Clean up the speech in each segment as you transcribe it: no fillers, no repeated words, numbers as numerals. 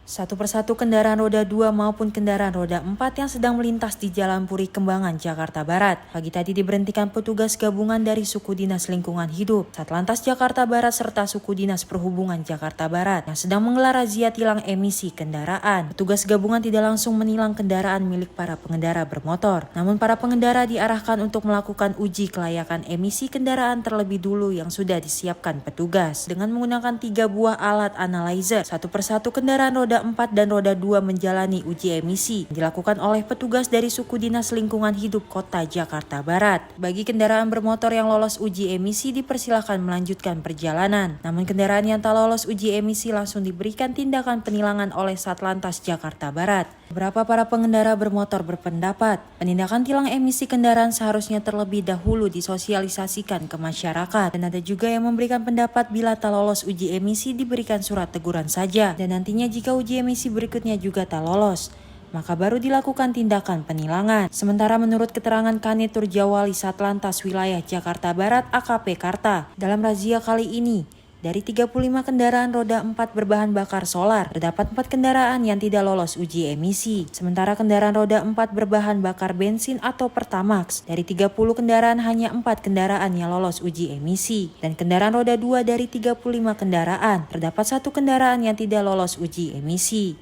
Satu persatu kendaraan roda 2 maupun kendaraan roda 4 yang sedang melintas di Jalan Puri Kembangan, Jakarta Barat. Pagi tadi diberhentikan petugas gabungan dari Suku Dinas Lingkungan Hidup, Satlantas Jakarta Barat serta Suku Dinas Perhubungan Jakarta Barat yang sedang menggelar razia tilang emisi kendaraan. Petugas gabungan tidak langsung menilang kendaraan milik para pengendara bermotor. Namun para pengendara diarahkan untuk melakukan uji kelayakan emisi kendaraan terlebih dulu yang sudah disiapkan petugas. Dengan menggunakan 3 buah alat analyzer, satu persatu kendaraan roda 4 dan roda 2 menjalani uji emisi yang dilakukan oleh petugas dari Suku Dinas Lingkungan Hidup Kota Jakarta Barat. Bagi kendaraan bermotor yang lolos uji emisi dipersilakan melanjutkan perjalanan. Namun kendaraan yang tak lolos uji emisi langsung diberikan tindakan penilangan oleh Satlantas Jakarta Barat. Beberapa para pengendara bermotor berpendapat penindakan tilang emisi kendaraan seharusnya terlebih dahulu disosialisasikan ke masyarakat, dan ada juga yang memberikan pendapat bila tak lolos uji emisi diberikan surat teguran saja, dan nantinya jika uji emisi berikutnya juga tak lolos, maka baru dilakukan tindakan penilangan. Sementara menurut keterangan Kanit Turjawali Satlantas Wilayah Jakarta Barat AKP Karta, dalam razia kali ini dari 35 kendaraan roda 4 berbahan bakar solar, terdapat 4 kendaraan yang tidak lolos uji emisi. Sementara kendaraan roda 4 berbahan bakar bensin atau Pertamax, dari 30 kendaraan hanya 4 kendaraan yang lolos uji emisi. Dan kendaraan roda 2 dari 35 kendaraan, terdapat 1 kendaraan yang tidak lolos uji emisi.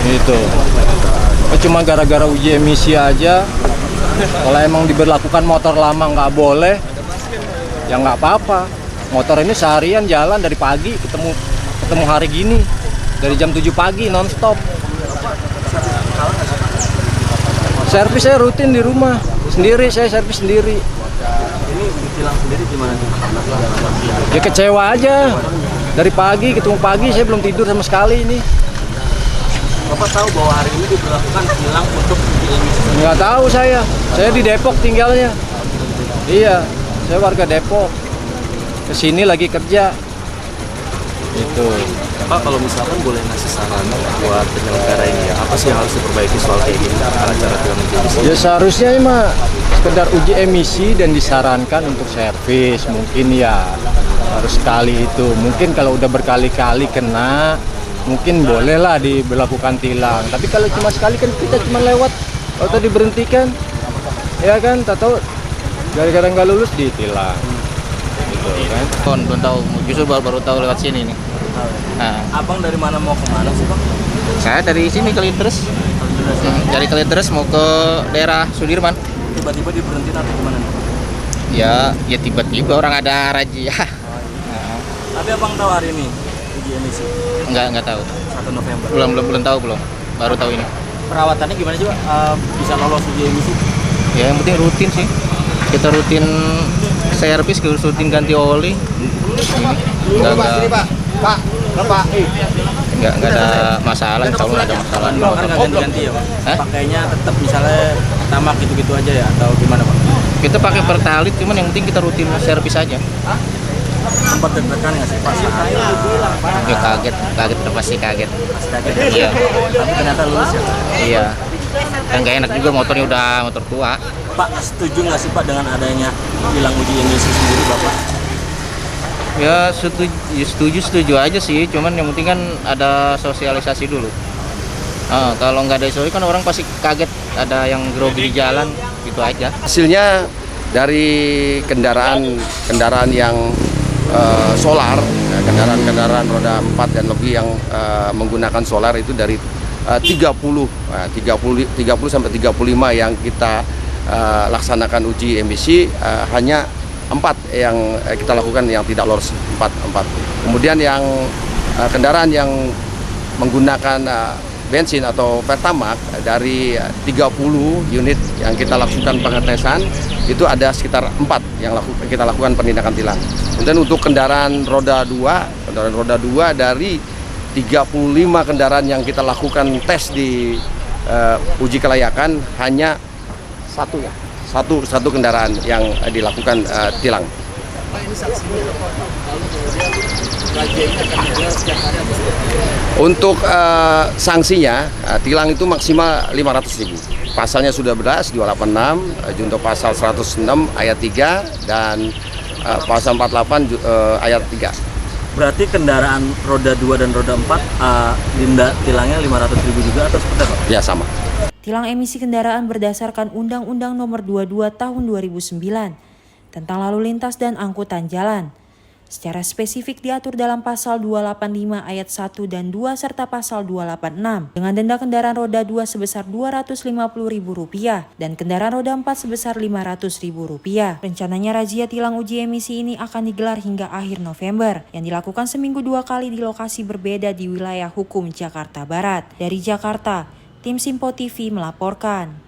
Itu cuma gara-gara uji emisi aja. Kalau emang diberlakukan motor lama nggak boleh, ya nggak apa-apa. Motor ini seharian jalan dari pagi ketemu hari gini, dari jam 7 pagi nonstop. Servis saya rutin di rumah sendiri, saya servis sendiri. Ini ditilang sendiri gimana tuh? Ya kecewa aja, dari pagi ketemu pagi saya belum tidur sama sekali ini. Bapak tahu bahwa hari ini diberlakukan tilang untuk uji emisi? Nggak tahu saya di Depok tinggalnya. Iya, saya warga Depok. Kesini lagi kerja. Itu. Pak, kalau misalkan boleh ngasih saran buat penyelenggara ini ya, apa sih yang harus diperbaiki soal kayak gini, cara tilang uji emisi? Ya seharusnya mah sekedar uji emisi dan disarankan untuk servis. Mungkin ya harus sekali itu. Mungkin kalau udah berkali-kali kena, mungkin bolehlah diberlakukan tilang. Tapi kalau cuma sekali kan kita cuma lewat atau diberhentikan, ya kan? Tahu gara-gara nggak lulus ditilang. Kan? Belum tahu, justru baru tahu lewat sini nih. Nah, Abang dari mana mau kemana sih, Bang? saya dari sini Kalideres. Dari Kalideres mau ke daerah Sudirman. Tiba-tiba diberhentiin atau gimana nih? Ya tiba-tiba orang ada razia. Tapi Abang tahu hari ini uji emisi? Enggak tahu. 1 November. Belum tahu belum. Baru tahu ini. Perawatannya gimana sih, Pak? Bisa lolos uji emisi? Ya yang penting rutin sih. Kita rutin servis, rutin ganti oli. Enggak ada masalah, insya Allah nggak ada masalah. Kan nggak ganti-ganti ya, Pak? Hah? Pakainya tetap misalnya tamak gitu-gitu aja ya, atau gimana, Pak? Kita pakai Pertalite, cuman yang penting kita rutin servis aja. Sempat deg-degan nggak sih, Pak? Ya kaget, udah pasti kaget. Kaget. Iya. Tapi ternyata lulus ya. Iya. Dan nggak enak juga, motornya udah motor tua. Pak, setuju nggak sih Pak dengan adanya tilang uji emisi sendiri, Bapak? Ya setuju aja sih, cuman yang penting kan ada sosialisasi dulu. Kalau nggak ada sosialisasi kan orang pasti kaget, ada yang grogi di jalan, gitu aja. Hasilnya dari kendaraan yang solar, kendaraan roda 4 dan lebih yang menggunakan solar itu dari 30 sampai 35 yang kita laksanakan uji emisi, hanya 4 yang kita lakukan yang tidak lolos, 4. Kemudian yang kendaraan yang menggunakan bensin atau Pertamax, dari 30 unit yang kita lakukan pengetesan, itu ada sekitar 4 yang kita lakukan penindakan tilang. Kemudian untuk kendaraan roda 2 dari 35 kendaraan yang kita lakukan tes di uji kelayakan, hanya satu kendaraan yang dilakukan tilang. Untuk sanksinya, tilang itu maksimal 500.000. Pasalnya sudah beras 286, junto pasal 106 ayat 3 dan pasal 48 ayat 3. Berarti kendaraan roda 2 dan roda 4 denda tilangnya 500.000 juga atau seperti apa? Ya sama. Tilang emisi kendaraan berdasarkan Undang-Undang Nomor 22 Tahun 2009 tentang lalu lintas dan angkutan jalan. Secara spesifik diatur dalam pasal 285 ayat 1 dan 2 serta pasal 286 dengan denda kendaraan roda 2 sebesar Rp250.000 dan kendaraan roda 4 sebesar Rp500.000. Rencananya razia tilang uji emisi ini akan digelar hingga akhir November yang dilakukan seminggu 2 kali di lokasi berbeda di wilayah hukum Jakarta Barat. Dari Jakarta, Tim Simpo TV melaporkan.